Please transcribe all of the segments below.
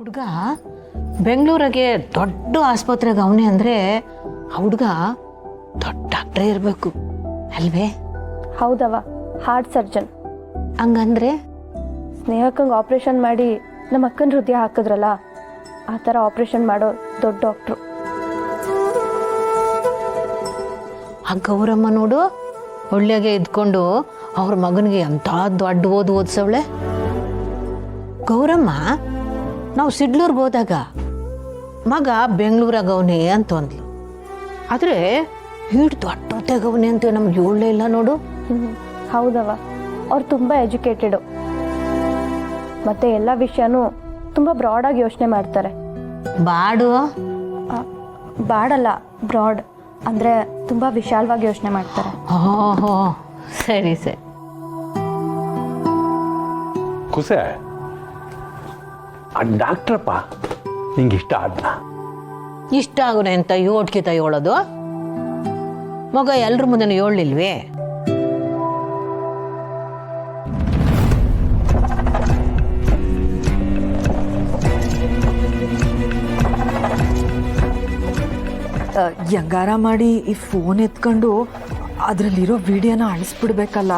ಹುಡುಗ ಬೆಂಗಳೂರಿಗೆ ದೊಡ್ಡ ಆಸ್ಪತ್ರೆಗೆ ಅವನೇ ಅಂದರೆ ಆ ಹುಡುಗ ದೊಡ್ಡ ಡಾಕ್ಟ್ರೇ ಇರಬೇಕು ಅಲ್ವೇ? ಹೌದವ, ಹಾರ್ಟ್ ಸರ್ಜನ್. ಹಂಗಂದ್ರೆ ಸ್ನೇಹಕ್ಕಂಗೆ ಆಪ್ರೇಷನ್ ಮಾಡಿ ನಮ್ಮ ಅಕ್ಕನ ಹೃದಯ ಹಾಕಿದ್ರಲ್ಲ, ಆ ಥರ ಆಪ್ರೇಷನ್ ಮಾಡೋ ದೊಡ್ಡ ಡಾಕ್ಟ್ರು. ಆ ಗೌರಮ್ಮ ನೋಡು, ಒಳ್ಳೆಗೆ ಇದ್ಕೊಂಡು ಅವ್ರ ಮಗನಿಗೆ ಎಂಥ ದೊಡ್ಡ ಓದಿಸವಳೆ. ಗೌರಮ್ಮ ನಾವು ಸಿಡ್ಲೂರ್ಗೆ ಹೋದಾಗ ಮಗ ಬೆಂಗಳೂರಾಗ ಅವನೇ ಅಂತ ಅಂದ್ಲು. ಆದರೆ ಈಡು ದೊಡ್ಡ ತೆಗವನೆ ಅಂತ ನಮ್ಗೆ ಹೇಳಲೇ ಇಲ್ಲ ನೋಡು. ಹೌದವ, ಅವ್ರು ತುಂಬ ಎಜುಕೇಟೆಡು, ಮತ್ತು ಎಲ್ಲ ವಿಷಯನೂ ತುಂಬ ಬ್ರಾಡಾಗಿ ಯೋಚನೆ ಮಾಡ್ತಾರೆ. ಬಾಡು ಬಾಡಲ್ಲ, ಬ್ರಾಡ್ ಅಂದರೆ ತುಂಬ ವಿಶಾಲವಾಗಿ ಯೋಚನೆ ಮಾಡ್ತಾರೆ. ಓಹೋ, ಸರಿ ಸರಿ. ಕುಸೆ, ಆ ಡಾಕ್ಟ್ರಪ್ಪ ನಿಂಗೆ ಇಷ್ಟ ಆದ್ನ? ಇಷ್ಟ ಆಗುನೆ ಅಂತ ಯೋಡ್ಕಿತ ಹೇಳೋದು? ಮಗ ಎಲ್ರ ಮುಂದೆ ಹೇಳಲಿಲ್ವೇ? ಹೆಂಗಾರ ಮಾಡಿ ಈ ಫೋನ್ ಎತ್ಕೊಂಡು ಅದರಲ್ಲಿರೋ ವಿಡಿಯೋನ ಅಳಿಸ್ಬಿಡ್ಬೇಕಲ್ಲ.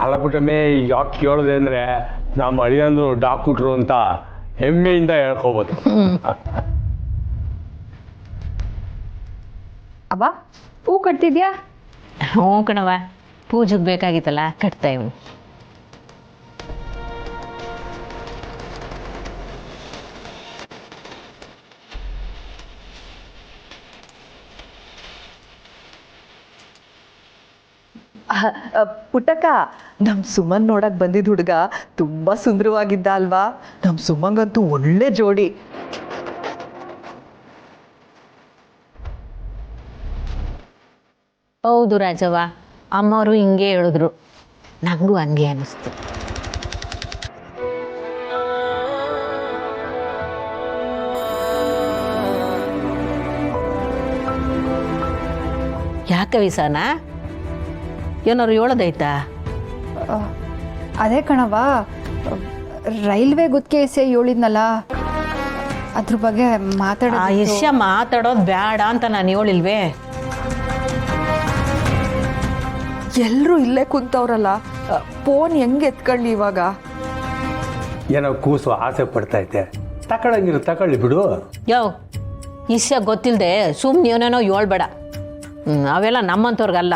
ಅಲ್ಲಬಿಟ್ಟಮೇ ಯಾಕೆ ಕೇಳಿದೆ ಅಂದರೆ ನಮ್ಮ ಅಳಿಯಂದ್ರು ಡಾಕ್ಟ್ರು ಅಂತ ಹೆಮ್ಮೆಯಿಂದ ಹೇಳ್ಕೋಬೋದು. ಅಬ್ಬಾ, ಹೂ ಕಟ್ತಿದ್ಯಾ? ಹ್ಞೂ ಕಣವ, ಪೂಜೆಗೆ ಬೇಕಾಗಿತ್ತಲ್ಲ, ಕಟ್ತಾ ಇವ್ನು. ಪುಟ್ಟಕ್ಕ, ನಮ್ಮ ಸುಮನ್ ನೋಡಕ್ ಬಂದಿದ್ದ ಹುಡುಗ ತುಂಬಾ ಸುಂದರವಾಗಿದ್ದ ಅಲ್ವಾ? ನಮ್ಮ ಸುಮಂಗಂತೂ ಒಳ್ಳೆ ಜೋಡಿ. ಹೌದು ರಾಜವ್ವ, ಅಮ್ಮವರು ಹಿಂಗೆ ಹೇಳಿದ್ರು, ನನಗೂ ಹಂಗೆ ಅನ್ನಿಸ್ತು. ಯಾಕೆ ವಿಸಾನ, ಏನಾರು ಹೇಳೋದೈತಾ? ಅದೇ ಕಣವ, ರೈಲ್ವೆ ಗುತ್ತಿಗೆ ಎಸೆ ಹೇಳಿದ್ನಲ್ಲ, ಅದ್ರ ಬಗ್ಗೆ ಆ ವಿಷಯ ಮಾತಾಡೋದು ಬೇಡ ಅಂತ ನಾನು ಹೇಳಿಲ್ವೇ? ಎಲ್ಲರೂ ಇಲ್ಲೇ ಕುಂತವ್ರಲ್ಲ, ಫೋನ್ ಹೆಂಗೆ ಎತ್ಕೊಳ್ಳಿ ಇವಾಗ? ಏನೋ ಕೂಸು ಆಸೆ ಪಡ್ತೈತೆ, ತಗೊಳಂಗಿರು ತಗೊಳ್ಳಿ ಬಿಡು. ಯಾವ ವಿಷಯ ಗೊತ್ತಿಲ್ಲದೆ ಸುಮ್ಮನೆ ಏನೇನೋ ಹೇಳ್ಬೇಡ. ಅವೆಲ್ಲ ನಮ್ಮಂಥವ್ರಿಗಲ್ಲ.